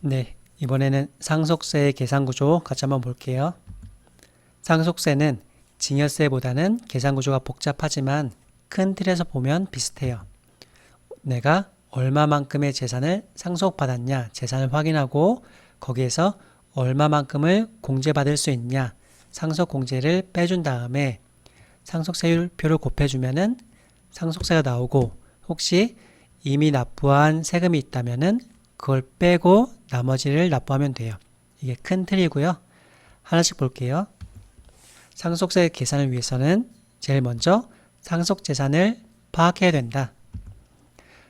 네, 이번에는 상속세의 계산 구조 같이 한번 볼게요. 상속세는 증여세보다는 계산 구조가 복잡하지만 큰 틀에서 보면 비슷해요. 내가 얼마만큼의 재산을 상속받았냐, 재산을 확인하고 거기에서 얼마만큼을 공제받을 수 있냐, 상속공제를 빼준 다음에 상속세율표를 곱해주면은 상속세가 나오고 혹시 이미 납부한 세금이 있다면은 그걸 빼고 나머지를 납부하면 돼요. 이게 큰 틀이고요. 하나씩 볼게요. 상속세 계산을 위해서는 제일 먼저 상속재산을 파악해야 된다.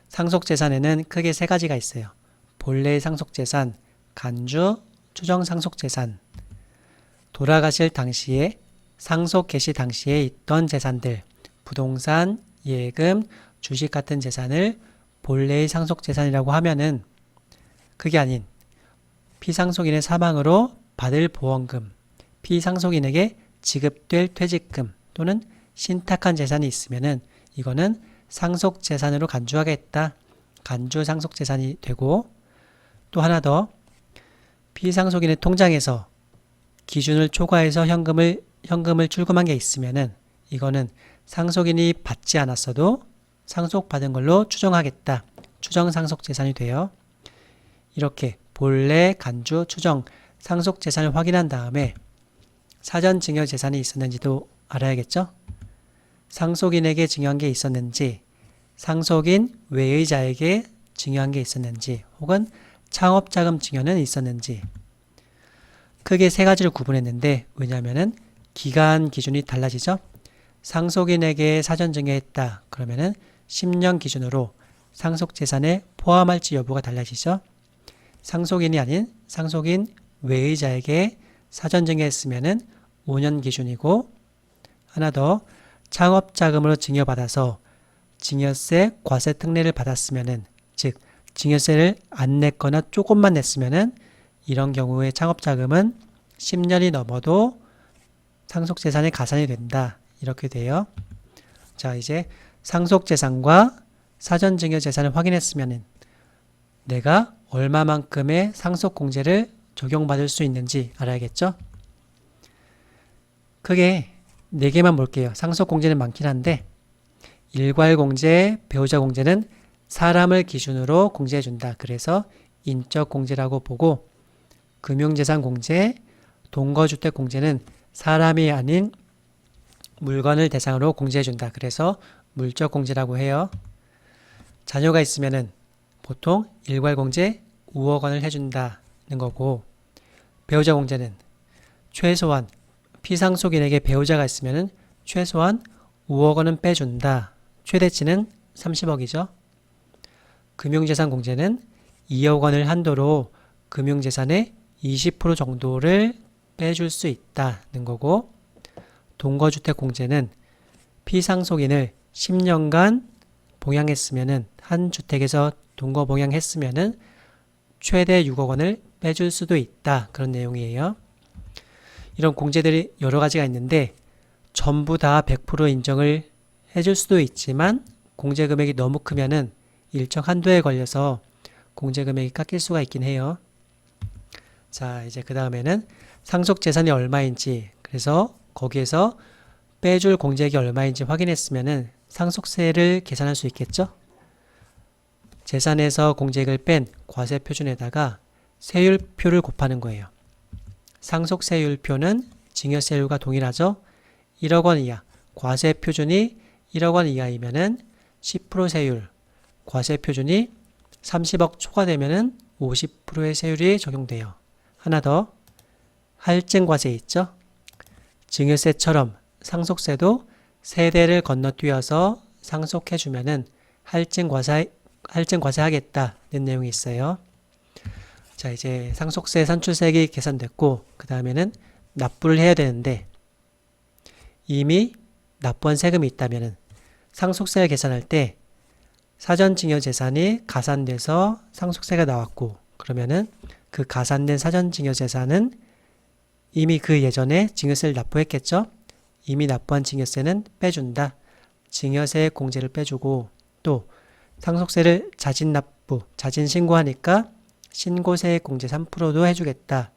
상속재산에는 크게 세 가지가 있어요. 본래의 상속재산, 간주, 추정 상속재산. 돌아가실 당시에 상속 개시 당시에 있던 재산들, 부동산, 예금, 주식 같은 재산을 본래의 상속재산이라고 하면은 그게 아닌 피상속인의 사망으로 받을 보험금, 피상속인에게 지급될 퇴직금 또는 신탁한 재산이 있으면은 이거는 상속재산으로 간주하겠다. 간주 상속재산이 되고 또 하나 더 피상속인의 통장에서 기준을 초과해서 현금을 출금한 게 있으면은 이거는 상속인이 받지 않았어도 상속받은 걸로 추정하겠다. 추정 상속재산이 돼요. 이렇게 본래, 간주, 추정 상속재산을 확인한 다음에 사전 증여 재산이 있었는지도 알아야겠죠? 상속인에게 증여한 게 있었는지, 상속인 외의자에게 증여한 게 있었는지, 혹은 창업자금 증여는 있었는지. 크게 세 가지를 구분했는데 왜냐하면은 기간 기준이 달라지죠? 상속인에게 사전 증여했다. 그러면은 10년 기준으로 상속재산에 포함할지 여부가 달라지죠? 상속인이 아닌 상속인 외의자에게 사전 증여했으면은 5년 기준이고 하나 더 창업자금으로 증여받아서 증여세 과세 특례를 받았으면은 즉 증여세를 안 냈거나 조금만 냈으면은 이런 경우에 창업자금은 10년이 넘어도 상속재산이 가산이 된다. 이렇게 돼요. 자, 이제 상속재산과 사전증여재산을 확인했으면은 내가 얼마만큼의 상속공제를 적용받을 수 있는지 알아야겠죠? 크게 4개만 볼게요. 상속공제는 많긴 한데 일괄공제, 배우자공제는 사람을 기준으로 공제해준다. 그래서 인적공제라고 보고 금융재산공제, 동거주택공제는 사람이 아닌 물건을 대상으로 공제해준다. 그래서 물적공제라고 해요. 자녀가 있으면은 보통 일괄공제 5억 원을 해준다는 거고 배우자공제는 최소한 피상속인에게 배우자가 있으면은 최소한 5억 원은 빼준다. 최대치는 30억이죠. 금융재산공제는 2억 원을 한도로 금융재산의 20% 정도를 빼줄 수 있다는 거고 동거주택공제는 피상속인을 10년간 봉양했으면은 한 주택에서 동거봉양했으면은 최대 6억 원을 빼줄 수도 있다. 그런 내용이에요. 이런 공제들이 여러 가지가 있는데 전부 다 100% 인정을 해줄 수도 있지만 공제 금액이 너무 크면은 일정 한도에 걸려서 공제 금액이 깎일 수가 있긴 해요. 자, 이제 그 다음에는 상속 재산이 얼마인지 그래서 거기에서 빼줄 공제액이 얼마인지 확인했으면은 상속세를 계산할 수 있겠죠? 재산에서 공제액을 뺀 과세 표준에다가 세율표를 곱하는 거예요. 상속세율표는 증여세율과 동일하죠? 1억 원 이하, 과세 표준이 1억 원 이하이면은 10% 세율, 과세 표준이 30억 초과되면은 50%의 세율이 적용돼요. 하나 더, 할증과세 있죠? 증여세처럼 상속세도 세대를 건너뛰어서 상속해주면은 할증과세 하겠다는 내용이 있어요. 자, 이제 상속세 산출세액이 계산됐고 그 다음에는 납부를 해야 되는데 이미 납부한 세금이 있다면은 상속세를 계산할 때 사전증여재산이 가산돼서 상속세가 나왔고 그러면은 그 가산된 사전증여재산은 이미 그 예전에 증여세를 납부했겠죠? 이미 납부한 증여세는 빼준다. 증여세 공제를 빼주고 또 상속세를 자진 납부, 자진 신고하니까 신고세액 공제 3%도 해주겠다.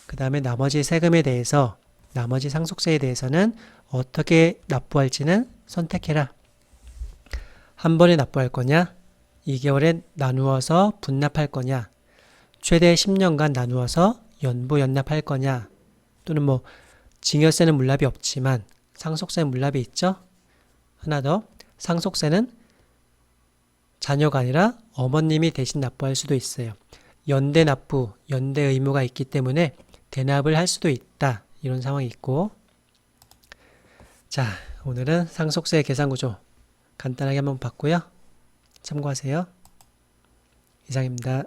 그 다음에 나머지 세금에 대해서, 나머지 상속세에 대해서는 어떻게 납부할지는 선택해라. 한 번에 납부할 거냐? 2개월에 나누어서 분납할 거냐? 최대 10년간 나누어서 연부 연납할 거냐? 또는 뭐 증여세는 물납이 없지만 상속세는 물납이 있죠? 하나 더, 상속세는 자녀가 아니라 어머님이 대신 납부할 수도 있어요. 연대 납부, 연대 의무가 있기 때문에 대납을 할 수도 있다. 이런 상황이 있고. 자, 오늘은 상속세 계산 구조 간단하게 한번 봤고요. 참고하세요. 이상입니다.